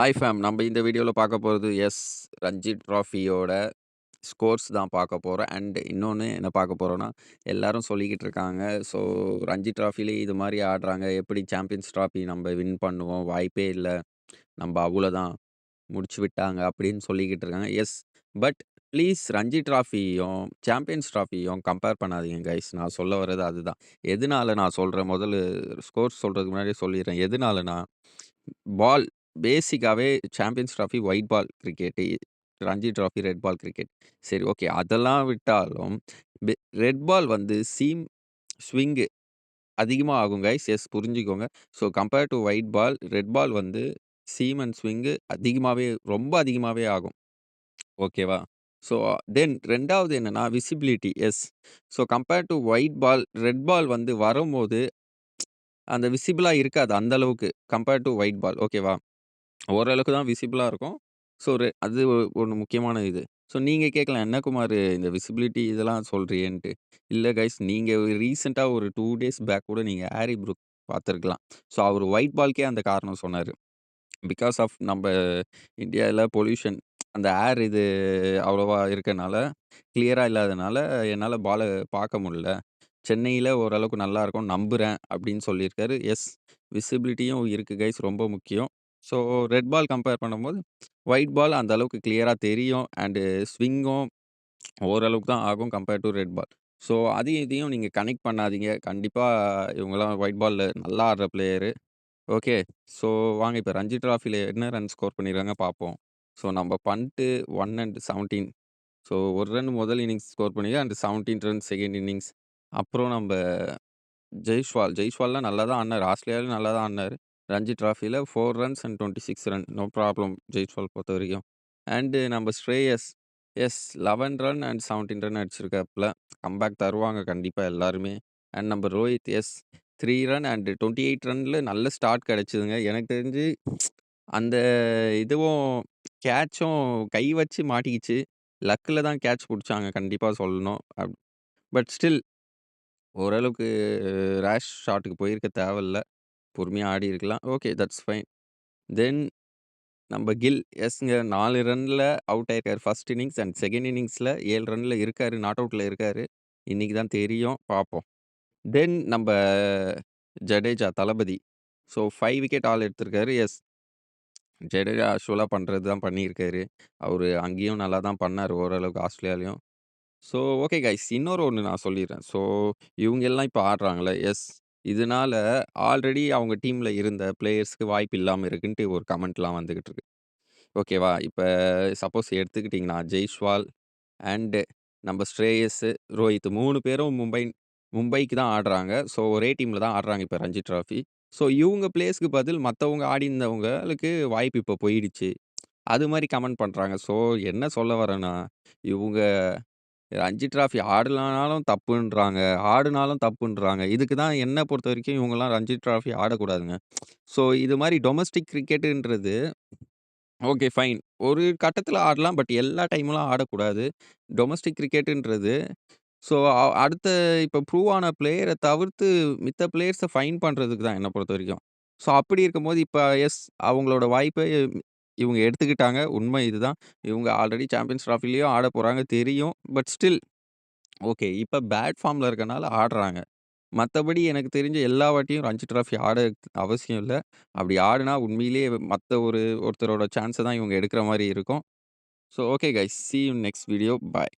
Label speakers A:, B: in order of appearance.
A: Hi fame. நம்ம இந்த வீடியோல பார்க்க போறது ரஞ்சி ட்ராஃபியோட ஸ்கோர்ஸ் தான் பார்க்க போறோம். அண்ட் இன்னொன்னு என்ன பார்க்க போறோம்னா, எல்லாரும் சொல்லிக்கிட்டு இருக்காங்க. ஸோ ரஞ்சி ட்ராஃபிலே இது மாரி ஆடுறாங்க. எப்படி சாம்பியன்ஸ் ட்ராஃபி நம்ம வின் பண்ணுவோம்? வாய்ப்பே இல்ல. நம்ப அவ்வளோதான். முடிச்சு விட்டாங்க அப்படின்னு சொல்லிக்கிட்டு இருக்காங்க. பட் ப்ளீஸ் ரஞ்சி ட்ராஃபியும், சாம்பியன்ஸ் ட்ராஃபியும் கம்பேர் பண்ணாதீங்க கைஸ். நான் சொல்ல வர்றது அதுதான். எதுனால நான் சொல்றேன், முதல்ல ஸ்கோர்ஸ் சொல்றதுக்கு முன்னாடியே சொல்லிர்றேன். எதுனாலனா, பால் பேசிக்காவே champions trophy white ball cricket. Ranji trophy red ball cricket. சரி, ஓகே. அதெல்லாம் விட்டாலும் பெ ரெட் பால் வந்து ஸ்விங்கு அதிகமா ஆகும் கைஸ். புரிஞ்சுக்கோங்க. So compare to white ball, red ball வந்து சீம் அண்ட் ஸ்விங்கு அதிகமாவே, ரொம்ப அதிகமாவே ஆகும். ஓகேவா? ஸோ தென் 2வது என்னன்னா visibility. So compare to white ball, red ball வந்து வரும்போது அந்த விசிபிளா இருக்காது அந்த அளவுக்கு. Compare to white ball. ஓகேவா? ஓரளவுக்கு தான் விசிபிளா இருக்கும். ஸோ அது ஒண்ணு முக்கியமான இது. ஸோ நீங்க கேட்கலாம், "என்ன குமாரு இந்த விசிபிலிட்டி இதெல்லாம் சொல்றியேன்ட்டு." இல்ல கைஸ், நீங்க ரீசென்ட்டா ஒரு 2 டேஸ் பேக் கூட நீங்க ஹாரி ப்ரூக் பார்த்துருக்கலாம். ஸோ அவரு ஒயிட் பால்க்கே அந்த காரணம் சொன்னாரு. பிகாஸ் ஆஃப் நம்ப இந்தியால பொல்யூஷன், அந்த ஏர் இது அவ்வளவா இருக்கனால, கிளியரா இல்லாதனால என்னால பால பார்க்க முடியல. சென்னையில ஓரளவுக்கு நல்லாருக்கும் நம்புறேன் அப்படின்னு சொல்லியிருக்காரு. விசிபிலிட்டியும் இருக்கு கைஸ், ரொம்ப முக்கியம். ஸோ ரெட் பால் கம்பேர் பண்ணும்போது, ஒயிட் பால் அந்த அளவுக்கு கிளியரா தெரியும். அண்டு ஸ்விங்கும் ஓரளவுக்கு தான் ஆகும் compare to red ball. So அதையும் இதையும் நீங்க கனெக்ட் பண்ணாதீங்க. கண்டிப்பா இவங்கலாம் ஒயிட் பால்ல நல்லா ஆடுற பிளேயரு. ஓகே. ஸோ வாங்க இப்ப ரஞ்சி டிராஃபில என்ன ரன் ஸ்கோர் பண்ணியிருக்காங்க பார்ப்போம். ஸோ நம்ம பண்ட்டு 1 அண்ட் 17. ஸோ 1 ரன் முதல் இன்னிங்ஸ் ஸ்கோர் பண்ணியிருக்காரு. And 17 run second innings. அப்புறம் நம்ப ஜெய்ஸ்வால்லாம் நல்லா தான் ஆடுனாரு. ஆஸ்திரேலியாவிலும் நல்லா தான் ஆடுனாரு. ரஞ்சி டிராஃபில 4 runs and 26 run. No problem Jaiswal பொறுத்தவரைக்கும். அண்ட் நம்ம ஸ்ரேயஸ் 11 ரன் அண்ட் 17 ரன் அடிச்சிருக்காப்ல. கம்பேக் தருவாங்க கண்டிப்பா எல்லாருமே. அண்ட் நம்ம ரோஹித் 3 ரன் அண்ட் 28 ரன்ல நல்ல ஸ்டார்ட் கிடைச்சதுங்க. எனக்கு தெரிஞ்சு அந்த இதுவும் கேட்சும் கை வச்சு மாட்டிக்கிச்சு. லக்ல தான் கேட்ச் புடிச்சாங்க கண்டிப்பா சொல்லணும். பட் ஸ்டில் ஓரளவுக்கு ரேஷ் ஷாட்டுக்கு போயிருக்க தேவையில்ல. பொறுமையா ஆடியிருக்கலாம். Okay, that's fine. தென் நம்ம கில். எஸ்ங்க, 4 ரன்ல அவுட் ஆயிருக்காரு ஃபர்ஸ்ட் இன்னிங்ஸ். அண்ட் செகண்ட் இன்னிங்ஸ்ல 7 ரன்ல இருக்காரு. நாட் அவுட்ல இருக்காரு. இன்னைக்கு தான் தெரியும். பார்ப்போம். தென் நம்ப ஜடேஜா தளபதி. ஸோ 5 விக்கெட் ஆல் எடுத்திருக்காரு. ஜடேஜா யூசுவலா பண்றது தான் பண்ணியிருக்காரு. அவரு அங்கேயும் நல்லா தான் பண்ணாரு ஓரளவுக்கு ஆஸ்திரேலியாலயும். ஸோ ஓகே கைஸ், இன்னொரு ஒண்ணு நான் சொல்லிர்றேன். ஸோ இவங்க எல்லாம் இப்ப ஆடுறாங்கல்ல. இதனால ஆல்ரெடி அவங்க டீம்ல இருந்த பிளேயர்ஸ்க்கு வாய்ப்பு இல்லாம இருக்குன்ட்டு ஒரு கமெண்ட்லாம் வந்துகிட்டு இருக்கு. ஓகேவா? இப்ப சப்போஸ் எடுத்துக்கிட்டீங்கன்னா, ஜெய்ஸ்வால் அண்ட் நம்ம ஸ்ரேயஸ், ரோஹித் 3 பேரும் மும்பைக்கு தான் ஆடுறாங்க. ஸோ ஒரே டீம்ல தான் ஆடுறாங்க இப்ப ரஞ்சி டிராஃபி. ஸோ இவங்க பிளேஸ்க்கு பதில் மத்தவங்க ஆடியிருந்தவங்களுக்கு வாய்ப்பு இப்ப போயிடுச்சு. அது மாரி கமெண்ட் பண்றாங்க. ஸோ என்ன சொல்ல வரேன்னா, இவுங்க ரஞ்சி டிராஃபி ஆடலனாலும் தப்புன்றாங்க, ஆடுனாலும் தப்புன்றாங்க. இதுக்கு தான் என்ன பொறுத்தவரைக்கும் இவங்கலாம் ரஞ்சி டிராஃபி ஆடக்கூடாதுங்க. ஸோ இது மாரி டொமஸ்டிக் கிரிக்கெட்டுன்றது ஓகே, ஃபைன். ஒரு கட்டத்தில ஆடலாம். பட் எல்லா டைம்லாம் ஆடக்கூடாது. டொமஸ்டிக் கிரிக்கெட்டுன்றது ஸோ அடுத்த இப்ப ப்ரூவ் ஆன பிளேயர தவிர்த்து மித்த பிளேயர்ஸ ஃபைன் பண்றதுக்கு தான் என்ன பொறுத்தவரைக்கும். ஸோ அப்படி இருக்கும்போது இப்ப அவங்களோட வாய்ப்ப இவங்க எடுத்துக்கிட்டாங்க. உண்மை இதுதான். இவங்க ஆல்ரெடி சாம்பியன்ஸ் ட்ராஃபிலயும் ஆடப் போறாங்க தெரியும். But still okay. இப்ப பேட் ஃபார்ம்ல இருக்கனால ஆடுறாங்க. மத்தபடி எனக்கு தெரிஞ்சு எல்லா வாட்டியும் ரஞ்சி டிராஃபி ஆட அவசியம் இல்ல. அப்படி ஆடுனா உண்மையிலேயே மத்த ஒருத்தரோட சான்ஸ தான் இவங்க எடுக்கிற மாரி இருக்கும். So okay guys. Sea you in next video. Bye.